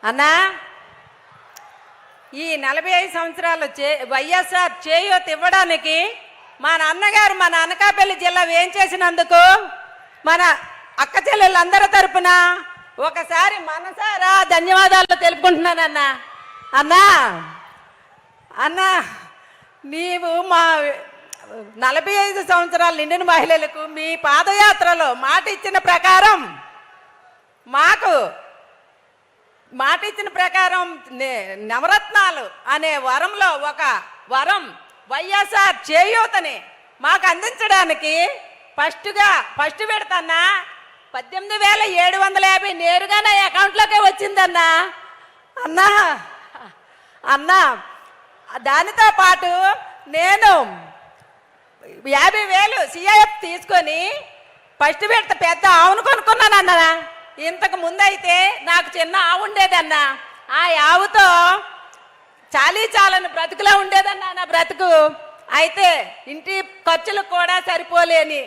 అన్నా ఈ 45 సంవత్సరాలు వైఎస్ఆర్ చేయూత ఇవ్వడానికి మా నాన్నగారు మన అనకాపల్లి జిల్లా ఏం చేసినందుకు మన అక్క చెల్లెళ్ళందరి తరపున ఒకసారి మనసారా ధన్యవాదాలు తెలుపుకుంటున్నానన్నా. అన్నా అన్నా నీవు మా 45 సంవత్సరాలు నిండిన మహిళలకు మీ పాదయాత్రలో మాట ఇచ్చిన ప్రకారం నవరత్నాలు అనే వరంలో ఒక వరం వైఎస్ఆర్ చేయూతని మాకు అందించడానికి ఫస్ట్ పెడతాన్నా 18,750 నేరుగా నా అకౌంట్లోకే వచ్చిందన్నా. అన్నా అన్నా దానితో పాటు నేను 50,000 సిఐఎఫ్ తీసుకొని ఫస్ట్ పెడతా పెద్ద ఆవును కొనుక్కున్నాను అన్న. ఇంతకు ముందైతే నాకు చిన్న ఆవు ఉండేదన్నా. ఆ ఆవుతో చాలని బ్రతుకులా ఉండేదన్నా నా బ్రతుకు. అయితే ఇంటి ఖర్చులకు కూడా సరిపోలేని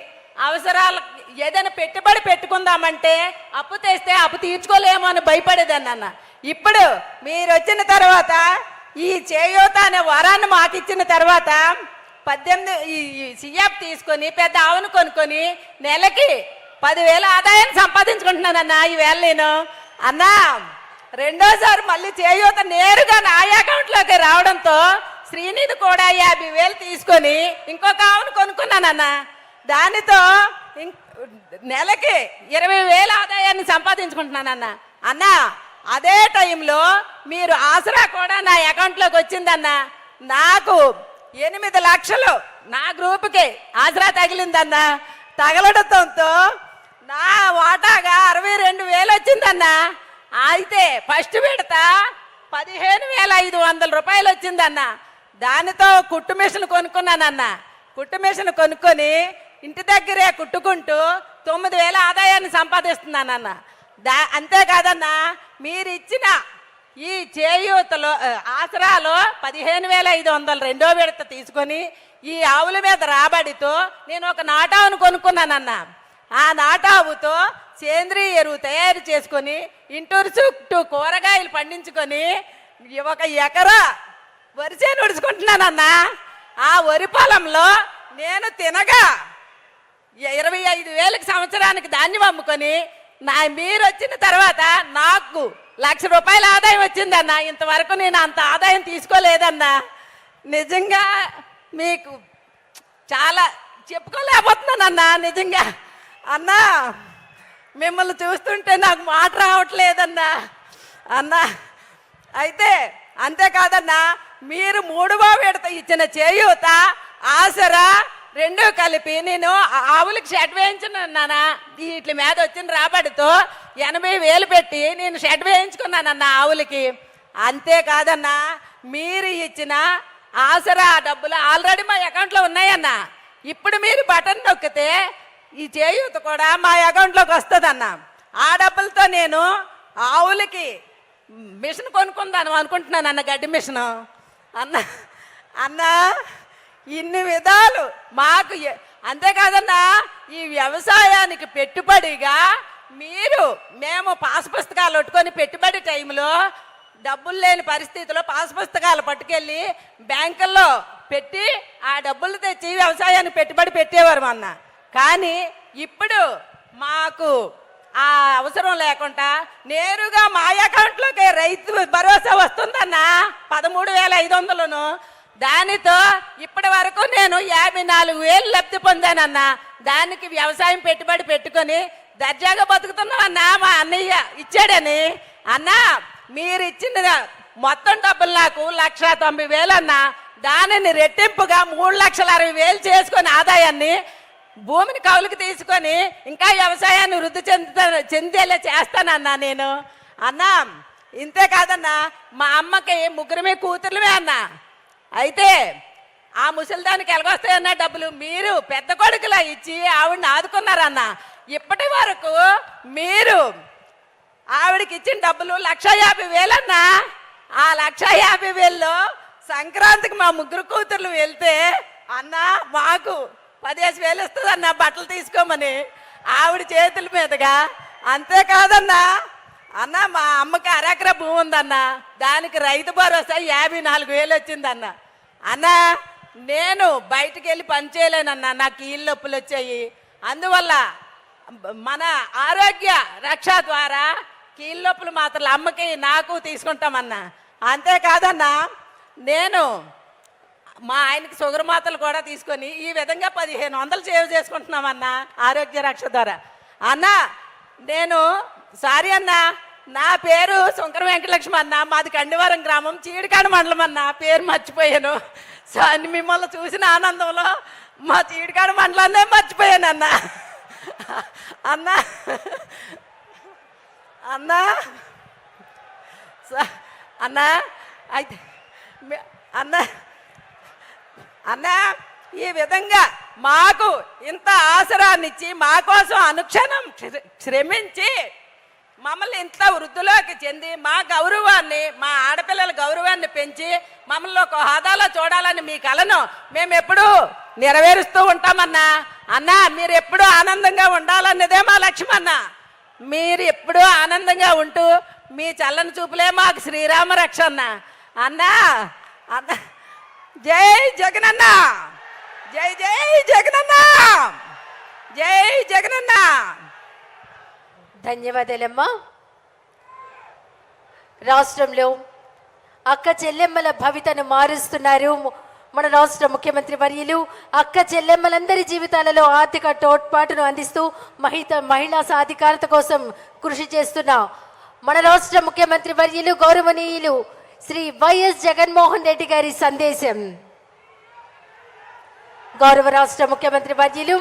అవసరాలు ఏదైనా పెట్టుబడి పెట్టుకుందామంటే అప్పు తెస్తే అప్పు తీర్చుకోలేమో అని భయపడేదన్న. ఇప్పుడు మీరు వచ్చిన తర్వాత ఈ చేయూత అనే వరాన్ని మాకు ఇచ్చిన తర్వాత 18 సిఎఫ్ తీసుకొని పెద్ద ఆవును కొనుక్కొని నెలకి 10,000 ఆదాయాన్ని సంపాదించుకుంటున్నానన్నా. ఈవేళ నేను అన్నా రెండోసారి మళ్ళీ చేయూత నేరుగా నా అకౌంట్లోకి రావడంతో శ్రీనిధి కూడా 50,000 తీసుకొని ఇంకొక ఆవును కొనుక్కున్నానన్నా. దానితో నెలకి 20,000 ఆదాయాన్ని సంపాదించుకుంటున్నానన్నా. అన్నా అదే టైంలో మీరు ఆసరా కూడా నా అకౌంట్లోకి వచ్చిందన్నా. నాకు 8 లక్షలు నా గ్రూప్కి ఆసరా తగిలిందన్నా. తగలడంతో నా వాటాగా 62,000 వచ్చిందన్నా. అయితే ఫస్ట్ విడత 15,500 రూపాయలు వచ్చిందన్నా. దానితో కుట్టు మిషన్ కొనుక్కున్నానన్నా. కుట్టు మిషన్ కొనుక్కొని ఇంటి దగ్గరే కుట్టుకుంటూ 9,000 ఆదాయాన్ని సంపాదిస్తున్నానన్నా. అంతేకాదన్నా మీరు ఇచ్చిన ఈ చేయూతలో ఆసరాలో 15,500 రెండో విడత తీసుకొని ఈ ఆవుల మీద రాబడితో నేను ఒక నాటావును కొనుక్కున్నానన్నా. ఆ నాటావుతో సేంద్రీయ ఎరువు తయారు చేసుకొని ఇంటూరు చుట్టూ కూరగాయలు పండించుకొని 1 ఎకరా వరిసే నుడుచుకుంటున్నానన్నా. ఆ వరి పొలంలో నేను తినగా 25,000 సంవత్సరానికి ధాన్యం అమ్ముకొని మీరు వచ్చిన తర్వాత నాకు 1,00,000 రూపాయల ఆదాయం వచ్చిందన్నా. ఇంతవరకు నేను అంత ఆదాయం తీసుకోలేదన్నా. నిజంగా మీకు చాలా చెప్పుకోలేకపోతున్నానన్నా. నిజంగా అన్నా మిమ్మల్ని చూస్తుంటే నాకు మాట రావట్లేదన్నా. అన్నా అయితే అంతేకాదన్నా మీరు 3వ విడత ఇచ్చిన చేయూత ఆసరా 2 కలిపి నేను ఆవులకి షెడ్ వేయించున్నానా. వీటి మీద వచ్చిన రాబడితో 80,000 పెట్టి నేను షెడ్ వేయించుకున్నానన్నా ఆవులకి. అంతేకాదన్నా మీరు ఇచ్చిన ఆసరా డబ్బులు ఆల్రెడీ మా అకౌంట్లో ఉన్నాయన్నా. ఇప్పుడు మీరు బటన్ నొక్కితే ఈ చేయూత కూడా మా అకౌంట్లోకి వస్తుందన్నా. ఆ డబ్బులతో నేను ఆవులకి మిషన్ కొనుక్కుందాను అనుకుంటున్నాను అన్న, గడ్డి మిషను అన్నా. ఇన్ని విధాలు మాకు అంతేకాదన్నా ఈ వ్యవసాయానికి పెట్టుబడిగా మేము పాస్ పుస్తకాలు పట్టుకొని పెట్టుబడి టైంలో డబ్బులు లేని పరిస్థితిలో పాస్ పుస్తకాలు పట్టుకెళ్ళి బ్యాంకుల్లో పెట్టి ఆ డబ్బులు తెచ్చి వ్యవసాయానికి పెట్టుబడి పెట్టేవారు అన్న. కానీ ఇప్పుడు మాకు ఆ అవసరం లేకుండా నేరుగా మా అకౌంట్లోకి రైతు భరోసా వస్తుందన్నా 13,500. దానితో ఇప్పటి వరకు నేను 54,000 లబ్ధి పొందానన్నా. దానికి వ్యవసాయం పెట్టుబడి పెట్టుకొని దర్జాగా బతుకుతున్నామన్నా. మా అన్నయ్య ఇచ్చాడని అన్నా. మీరు ఇచ్చిన మొత్తం డబ్బులు నాకు 1,90,000 అన్నా. దానిని రెట్టింపుగా 3,60,000 చేసుకొని ఆదాయాన్ని భూమిని కౌలుకి తీసుకొని ఇంకా వ్యవసాయాన్ని వృద్ధి చెందేలా చేస్తానన్నా నేను. అన్నా ఇంతేకాదన్నా మా అమ్మకి 3 కూతుర్లమే అన్నా. అయితే ఆ ముసలిదానికి ఎలాగొస్తాయన్న డబ్బులు మీరు పెద్ద కొడుకులా ఇచ్చి ఆవిడని ఆదుకున్నారన్న. ఇప్పటి వరకు మీరు ఆవిడకి ఇచ్చిన డబ్బులు 1,50,000 అన్నా. ఆ 1,50,000లో సంక్రాంతికి మా 3 కూతుర్లు వెళ్తే అన్నా మాకు 15,000 ఇస్తుంది అన్న బట్టలు తీసుకోమని ఆవిడ చేతుల మీదుగా. అంతేకాదన్నా అన్న మా అమ్మకి అరెకరా భూమి ఉందన్న, దానికి రైతు భరోసా 54,000 వచ్చిందన్న. అన్న నేను బయటికి వెళ్ళి పని చేయలేనన్నా, నాకు కీళ్ళ నొప్పులు వచ్చాయి. అందువల్ల మన ఆరోగ్య రక్ష ద్వారా కీళ్ళ నొప్పులు మాత్రం అమ్మకి నాకు తీసుకుంటామన్నా. అంతేకాదన్నా, నేను మా ఆయనకి షుగర్ మాత్రలు కూడా తీసుకొని ఈ విధంగా 1,500 సేవ్ చేసుకుంటున్నామన్నా ఆరోగ్య రక్ష ద్వారా. అన్న నేను సారీ అన్న, నా పేరు శంకర వెంకటలక్ష్మి అన్న, మాది కండివరం గ్రామం, చీడికాడ మండలం అన్న. పేరు మర్చిపోయాను. మిమ్మల్ని చూసిన ఆనందంలో మా చీడికాడ మండలాన్నే మర్చిపోయాను అన్న. అన్న అన్న అన్న అయితే అన్న అన్న ఈ విధంగా మాకు ఇంత ఆసరాన్నిచ్చి మా కోసం అనుక్షణం శ్రమించి మమ్మల్ని ఇంత వృద్ధిలోకి చెంది మా గౌరవాన్ని, మా ఆడపిల్లల గౌరవాన్ని పెంచి మమ్మల్ని ఒక హోదాలో చూడాలని మీ కలను మేము ఎప్పుడూ నెరవేరుస్తూ ఉంటామన్నా. అన్న మీరు ఎప్పుడూ ఆనందంగా ఉండాలన్నదే మా లక్ష్యం అన్న. మీరు ఎప్పుడూ ఆనందంగా ఉంటూ మీ చల్లని చూపులే మాకు శ్రీరామ రక్ష అన్న. అన్న అన్న జై జగనన్న, జై జై జగనన్న, జై జగనన్న. ధన్యవాదాలమ్మా. రాష్ట్రంలో అక్క చెల్లెమ్మల భవితను మారుస్తున్నారు మన రాష్ట్ర ముఖ్యమంత్రి వర్యులు. అక్క చెల్లెమ్మలందరి జీవితాలలో ఆర్థిక తోడ్పాటును అందిస్తూ మహిళా సాధికారత కోసం కృషి చేస్తున్న మన రాష్ట్ర ముఖ్యమంత్రి వర్యులు గౌరవనీయులు శ్రీ వైఎస్ జగన్మోహన్ రెడ్డి గారి సందేశం. గౌరవ రాష్ట్ర ముఖ్యమంత్రి వర్యులు